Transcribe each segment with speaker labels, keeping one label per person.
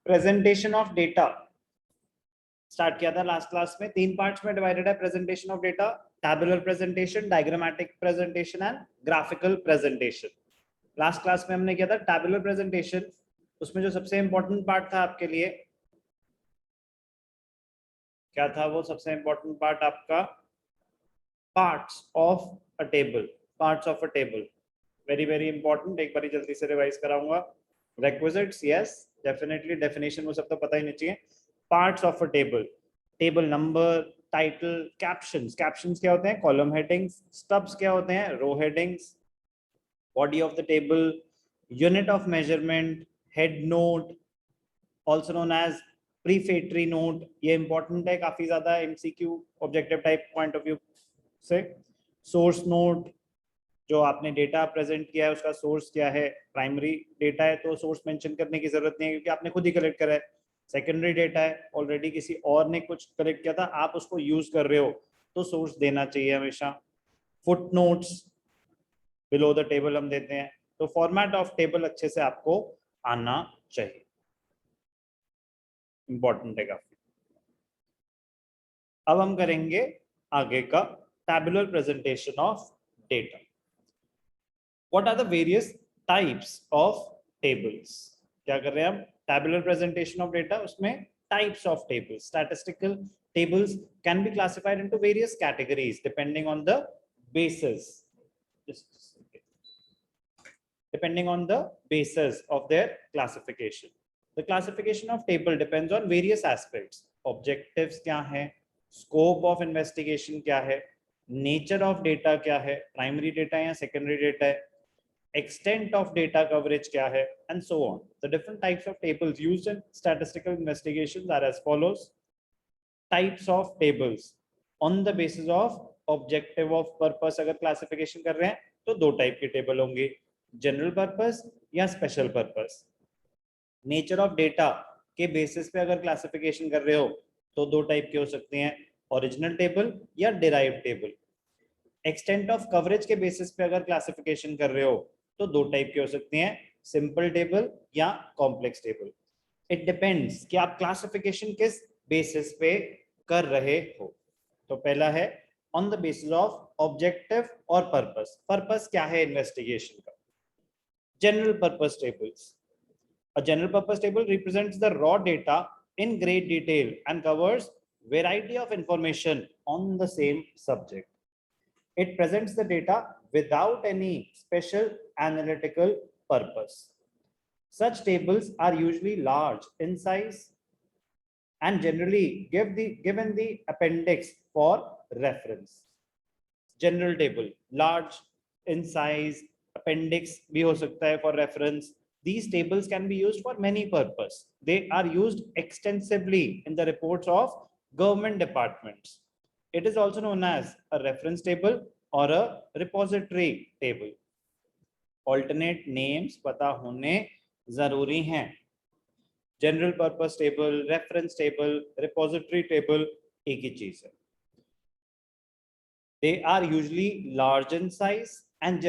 Speaker 1: Presentation of data start किया था last class में। 3 पार्ट्स में डिवाइडेड है presentation of data, tabular presentation, diagrammatic presentation and graphical presentation. Last class में हमने किया था टैबुलर प्रेजेंटेशन। उसमें जो सबसे इंपॉर्टेंट पार्ट था आपके लिए, क्या था वो सबसे इंपॉर्टेंट पार्ट आपका? Parts of a table. Parts of a table very very important. एक बार जल्दी से रिवाइज कराऊंगा। रिक्विजिट्स यस डेफिनेटली, डेफिनेशन वो सब तो पता ही नहीं चाहिए। Parts of a table, table number, title, captions. Captions क्या होते हैं? Column headings. स्टब्स क्या होते हैं? Row headings. Body of the table, unit of measurement, head note, also known as prefatory note. ये इंपॉर्टेंट है काफी ज्यादा MCQ objective type point of view से। सोर्स नोट, जो आपने डेटा प्रेजेंट किया है उसका सोर्स क्या है? प्राइमरी डेटा है तो सोर्स मेंशन करने की जरूरत नहीं है क्योंकि आपने खुद ही कलेक्ट करा है। सेकेंडरी डेटा है, ऑलरेडी किसी और ने कुछ कलेक्ट किया था, आप उसको यूज कर रहे हो तो सोर्स देना चाहिए हमेशा। Foot notes below the table हम देते हैं। तो फॉर्मेट ऑफ टेबल अच्छे से आपको आना चाहिए, इंपॉर्टेंट है काफी। अब हम करेंगे आगे का tabular presentation of data. What are the various types of tables? क्या कर रहे हैं हम? Tabular presentation of data, उसमें types of tables. Statistical tables can be classified into various categories depending on the basis. Depending on the basis of their classification. The classification of table depends on various aspects. Objectives क्या है? Scope of investigation क्या है? Nature of data क्या है? Primary data या secondary data है? Extent of data coverage क्या है, and so on. The different types of tables used in statistical investigations are as follows. Types of tables on the basis of objective of purpose अगर classification कर रहे हैं तो 2 type के table होंगे, general purpose या special purpose. Nature of data के basis पे अगर क्लासिफिकेशन कर रहे हो तो 2 टाइप के हो सकते हैं, ओरिजिनल टेबल या derived table. Extent of coverage के बेसिस पे अगर क्लासिफिकेशन कर रहे हो तो 2 टाइप के हो सकते हैं, सिंपल टेबल या कॉम्प्लेक्स टेबल। इट डिपेंड्स कि आप क्लासिफिकेशन किस बेसिस पे कर रहे हो। तो पहला है on the basis of objective और पर्पस। पर्पस क्या है इन्वेस्टिगेशन का? General purpose tables. A general purpose table represents the raw data in great detail and covers variety of information on the same subject. It presents the data without any special analytical purpose. Such tables are usually large in size and generally given the appendix for reference. General table, large in size, appendix भी हो सकता है for reference. These tables can be used for many purposes. They are used extensively in the reports of government departments. It is also known as a reference table or a repository table. Alternate names पता होने जरूरी हैं। General purpose table, reference table, repository table एक ही चीज है। They are usually large in size and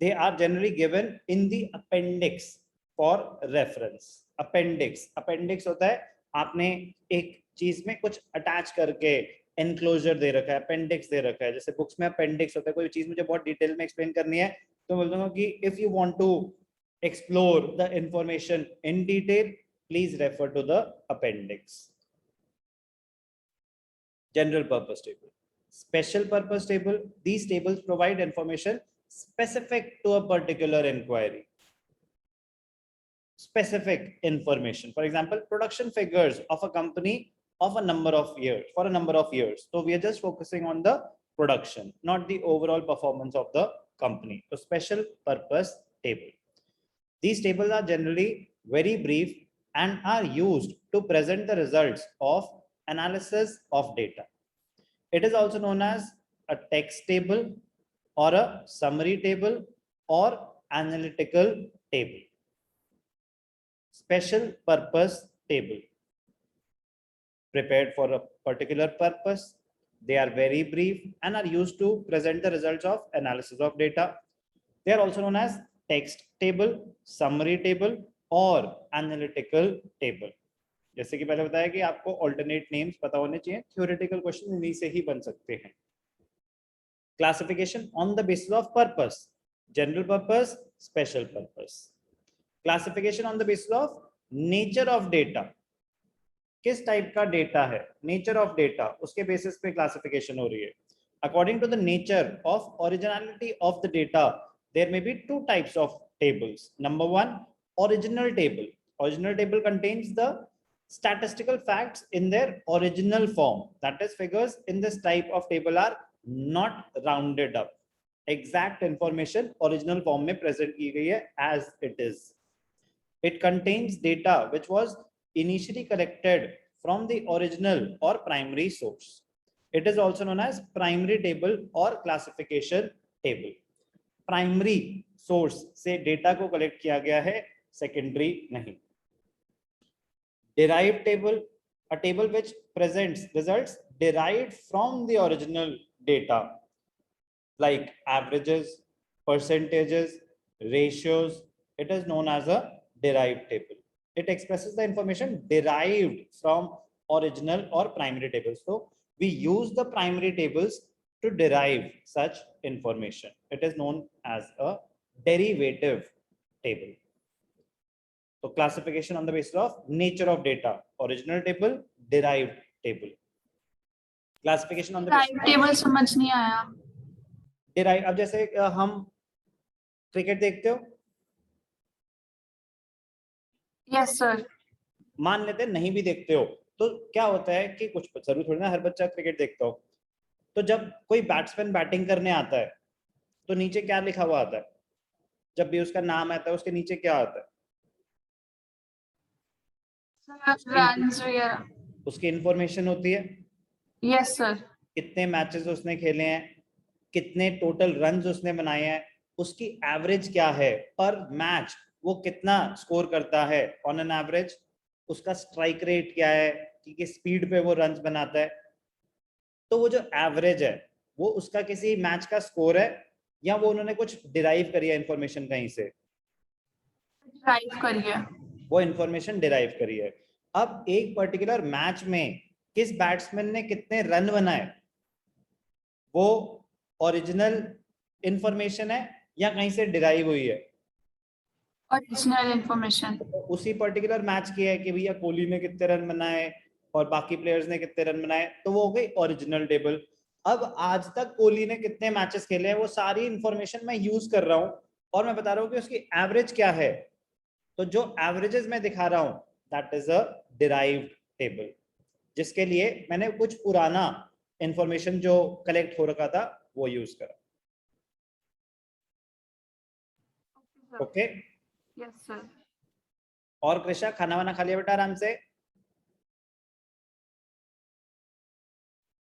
Speaker 1: they are generally given in the appendix for reference. Appendix होता है आपने एक चीज में कुछ अटैच करके एनक्लोजर दे रखा है, अपेंडिक्स दे रखा है। जैसे बुक्स में अपेंडिक्स होता है, कोई चीज मुझे बहुत डिटेल में एक्सप्लेन करनी है तो बोल दूंगा कि if you want to explore the information in detail please refer to the appendix. General purpose table. Special purpose table, these tables provide information specific to a particular inquiry. Specific information, for example, production figures of a company of a number of years, for a number of years. So we are just focusing on the production, not the overall performance of the company. So special purpose table. These tables are generally very brief and are used to present the results of analysis of data. It is also known as a text table or a summary table or analytical table. Special purpose table, prepared for a particular purpose. They are very brief and are used to present the results of analysis of data. They are also known as text table, summary table और analytical table. जैसे कि पहले बताया कि आपको alternate names पता होने चाहिए, थ्योरेटिकल क्वेश्चन इन्हीं से ही बन सकते हैं। Classification on the basis of purpose, general purpose, special purpose. Classification on the basis of nature of data, किस टाइप का डेटा है, नेचर ऑफ डेटा, उसके बेसिस पे क्लासिफिकेशन हो रही है। According to the nature of originality of the data, there may be two types of tables. Number one, original table. Original table contains the statistical facts in their original form. That is, figures in this type of table are not rounded up. Exact information original form में present की गई है as it is. It contains data which was initially collected from the original or primary source. It is also known as primary table or classification table. Primary source से data को collect किया गया है, secondary नहीं। derived table, a table which presents results derived from the original data like averages, percentages, ratios. It is known as a derived table. It expresses the information derived from original or primary tables. So we use the primary tables to derive such information. It is known as a derivative table. So classification on the basis of nature of data, original table, derived table. Classification on the basis
Speaker 2: derived table समझ नहीं आया।
Speaker 1: derived, अब जैसे हम cricket देखते हो,
Speaker 2: yes sir.
Speaker 1: मान लेते नहीं भी देखते हो, तो क्या होता है कि कुछ जरूर थोड़ी ना हर बच्चा क्रिकेट देखता हो, तो जब कोई बैट्समैन बैटिंग करने आता है तो नीचे क्या लिखा हुआ आता है, जब भी उसका नाम आता है उसके नीचे क्या आता है,
Speaker 2: रन्स वगैरह,
Speaker 1: उसकी इंफॉर्मेशन होती है।
Speaker 2: Yes sir.
Speaker 1: कितने मैचेस उसने खेले हैं, कितने टोटल रन्स उसने बनाए हैं, उसकी एवरेज क्या है पर मैच, वो कितना स्कोर करता है ऑन एन एवरेज, उसका स्ट्राइक रेट क्या है कि किस स्पीड पे वो रन्स बनाता है। तो वो जो एवरेज है वो उसका किसी मैच का स्कोर है या वो उन्होंने कुछ डिराइव करी है इंफॉर्मेशन कहीं से,
Speaker 2: डिराइव करिए,
Speaker 1: वो इंफॉर्मेशन डिराइव करी है। अब एक पर्टिकुलर मैच में किस बैट्समैन ने कितने रन बनाए, वो ओरिजिनल इंफॉर्मेशन है या कहीं से डिराइव हुई है,
Speaker 2: ओरिजिनल इंफॉर्मेशन।
Speaker 1: उसी पर्टिकुलर मैच की है कि भैया कोहली ने कितने रन बनाए और बाकी प्लेयर्स ने कितने रन बनाए, तो वो हो गई ओरिजिनल टेबल। अब आज तक कोहली ने कितने मैचेस खेले हैं वो सारी इंफॉर्मेशन मैं यूज कर रहा हूं और मैं बता रहा हूं कि उसकी एवरेज क्या है, तो जो एवरेजेस मैं दिखा रहा हूं that is a derived table, जिसके लिए मैंने कुछ पुराना इंफॉर्मेशन जो कलेक्ट हो रखा था वो यूज करा। Okay,
Speaker 2: yes sir.
Speaker 1: और कृषा खाना वाना खा लिया बेटा आराम से?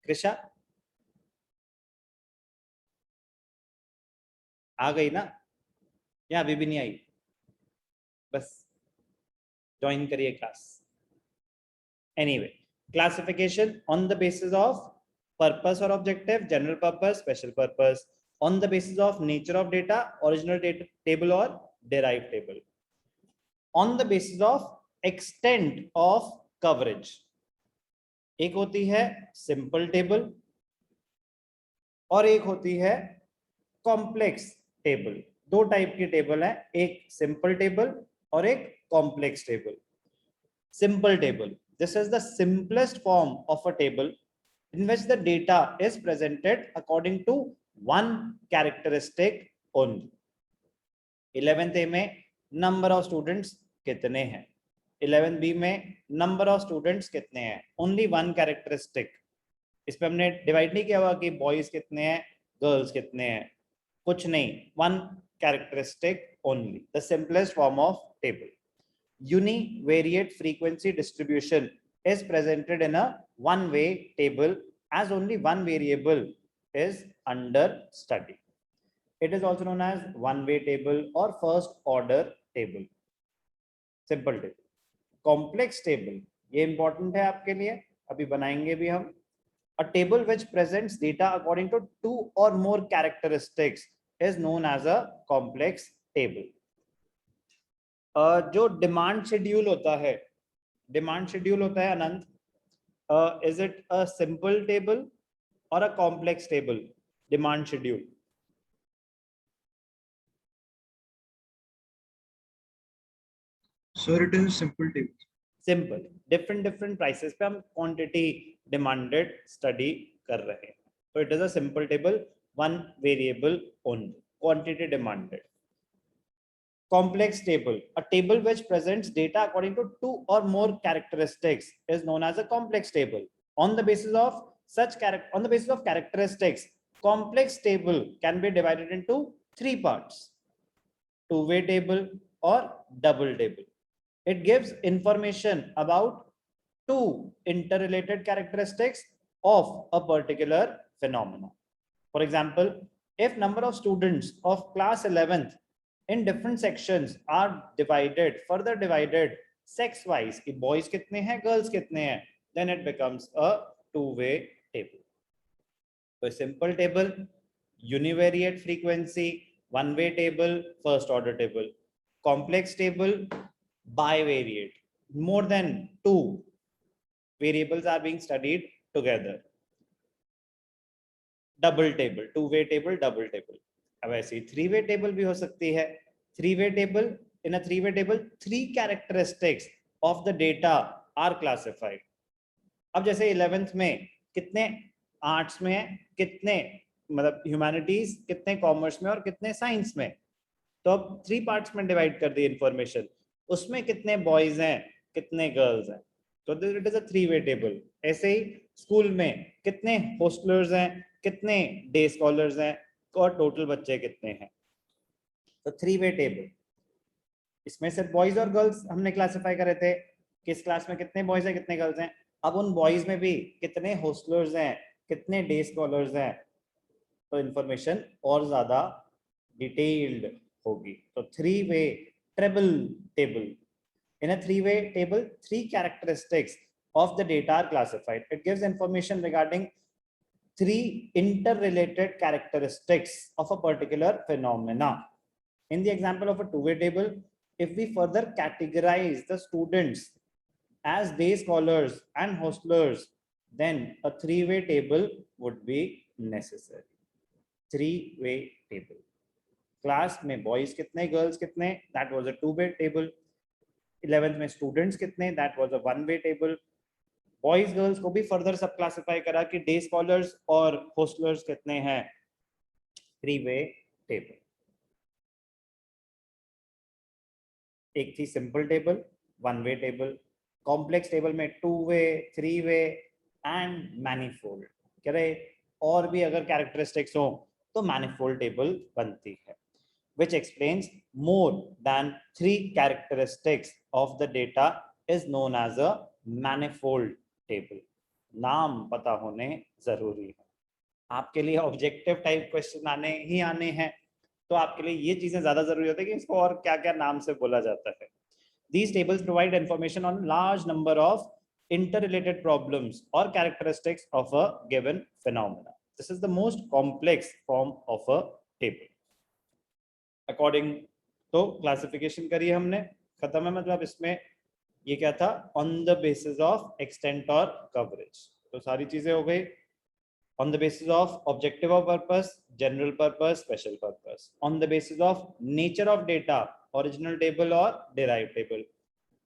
Speaker 1: कृषा आ गई ना या अभी भी नहीं आई? बस ज्वाइन करिए class. Anyway, classification on the basis of purpose और objective, general purpose, special purpose, on the basis of nature of data, original table और derive table, on the basis of extent of coverage. एक होती है simple table और एक होती है complex table. दो टाइप की टेबल है, एक सिंपल टेबल और एक complex table. Simple table, this is the simplest form of a table in which the data is presented according to one characteristic only. 11th A में number of students कितने हैं, 11th B में number of students कितने हैं, only one characteristic। इस पे हमने divide नहीं किया हुआ कि बॉयज कितने हैं गर्ल्स कितने हैं, कुछ नहीं, one characteristic only, the simplest form of table. Univariate frequency distribution is presented in a one-way table as only one variable is under study. It is also known as one-way table or first order table. Simple table. Complex table, ये important है आपके लिए, अभी बनाएंगे भी हम। A table which presents data according to two or more characteristics is known as a complex table. जो demand schedule होता है, Anant, is it a simple table और a complex table? Demand schedule
Speaker 3: Sir, it is a simple table.
Speaker 1: Simple, different prices पे हम quantity demanded study कर रहे हैं, तो it is a simple table, one variable only, quantity demanded. Complex table, a table which presents data according to two or more characteristics, is known as a complex table. On the basis of characteristics, complex table can be divided into three parts: two-way table or double table. It gives information about two interrelated characteristics of a particular phenomenon. For example, if number of students of class 11th in different sections are further divided sex wise, कि boys कितने हैं, girls कितने हैं, then it becomes a two-way table. So a simple table, univariate frequency, one-way table, first order table. Complex table, bivariate, more than two variables are being studied together. Double table, two way table, double table. अब ऐसे three way table भी हो सकती है. Three way table, in a three way table, three characteristics of the data are classified. अब जैसे 11th में कितने आर्ट्स में है, कितने मतलब ह्यूमैनिटीज, कितने कॉमर्स में और कितने साइंस में, तो अब थ्री पार्ट्स में डिवाइड कर दी इंफॉर्मेशन, उसमें कितने बॉयज हैं, कितने गर्ल्स हैं, तो it is a three way table. ऐसे ही स्कूल में कितने हॉस्टलर्स हैं, कितने डे स्कॉलर्स हैं और टोटल बच्चे कितने हैं, तो थ्री वे टेबल. इसमें सिर्फ बॉयज और गर्ल्स हमने क्लासिफाई करे थे, किस क्लास में कितने बॉयज हैं, कितने गर्ल्स हैं. अब उन बॉयज में भी कितने हॉस्टलर्स हैं, कितने डे स्कॉलर्स हैं, तो इंफॉर्मेशन और ज्यादा डिटेल्ड होगी. तो three way triple table. In a three-way table, three characteristics of the data are classified. It gives information regarding three interrelated characteristics of a particular phenomena. In the example of a two-way table, if we further categorize the students as day scholars and hostlers, then a three-way table would be necessary. Three-way table. Class में boys कितने, girls कितने, that was a two-way table. 11th में students कितने, that was a one way table. Boys girls को भी further सब classify करा कि डे स्कॉलर्स और हॉस्टलर्स कितने हैं, थ्री वे टेबल. एक थी simple table, one way table. Complex table में two way, three way and manifold. कह रहे और भी अगर कैरेक्टरिस्टिक्स हो तो मैनीफोल्ड टेबल बनती है, which explains more than three characteristics of the data is known as a manifold table. नाम पता होने जरूरी है. आपके लिए ऑब्जेक्टिव टाइप क्वेश्चन आने हैं, तो आपके लिए ये चीजें ज्यादा जरूरी होती है कि इसको और क्या क्या नाम से बोला जाता है. These tables provide information on large number of interrelated problems or characteristics of a given phenomena. This is the most complex form of a table. According तो क्लासिफिकेशन करी हमने, खत्म है. मतलब इसमें ये क्या था, on the basis of extent और कवरेज. तो सारी चीजें हो गई. On the basis of objective of purpose, general purpose, special purpose. On the basis of nature of data, original table और डिराइव टेबल.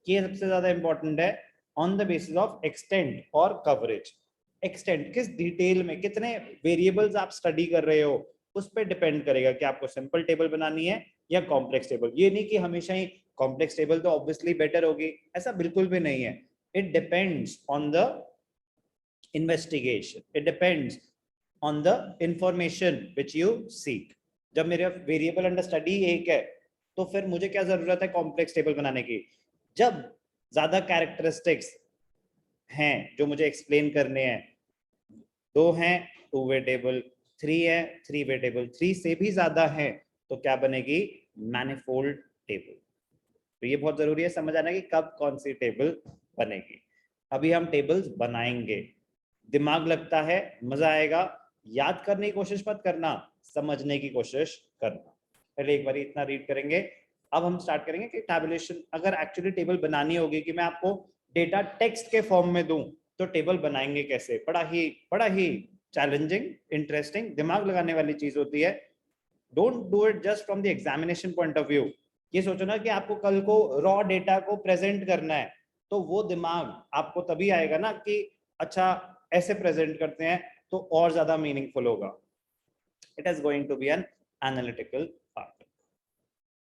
Speaker 1: ये सबसे ज्यादा इंपॉर्टेंट है. On the basis of extent और कवरेज. एक्सटेंट किस डिटेल में, कितने variables आप स्टडी कर रहे हो, उस पर डिपेंड करेगा कि आपको सिंपल टेबल बनानी है या कॉम्प्लेक्स टेबल. ये नहीं कि हमेशा ही कॉम्प्लेक्स टेबल तो ऑब्वियसली बेटर होगी, ऐसा बिल्कुल भी नहीं है. It depends on the investigation, it depends on the information which you seek. जब मेरा वेरिएबल अंडर स्टडी एक है, तो फिर मुझे क्या जरूरत है कॉम्प्लेक्स टेबल बनाने की. जब ज्यादा कैरेक्टरिस्टिक्स हैं जो मुझे एक्सप्लेन करने हैं, दो हैं टू वे टेबल, थ्री है थ्री वे टेबल, थ्री से भी ज्यादा है तो क्या बनेगी, मैनिफोल्ड टेबल. तो ये बहुत जरूरी है समझ आना कि कब कौन सी टेबल बनेगी. अभी हम टेबल्स बनाएंगे, दिमाग लगता है, मजा आएगा. याद करने की कोशिश मत करना, समझने की कोशिश करना. पहले एक बार इतना रीड करेंगे, अब हम स्टार्ट करेंगे कि टैबुलेशन अगर एक्चुअली टेबल बनानी होगी कि मैं आपको डेटा टेक्स्ट के फॉर्म में दूं तो टेबल बनाएंगे कैसे, बड़ा ही चैलेंजिंग, इंटरेस्टिंग, दिमाग लगाने वाली चीज होती है। Don't do it just from the examination point of view. ये सोचो ना कि आपको कल को रॉ डेटा को प्रेजेंट करना है, तो वो दिमाग आपको तभी आएगा ना कि अच्छा ऐसे प्रेजेंट करते हैं तो और ज्यादा मीनिंगफुल होगा। It is going to be an analytical part.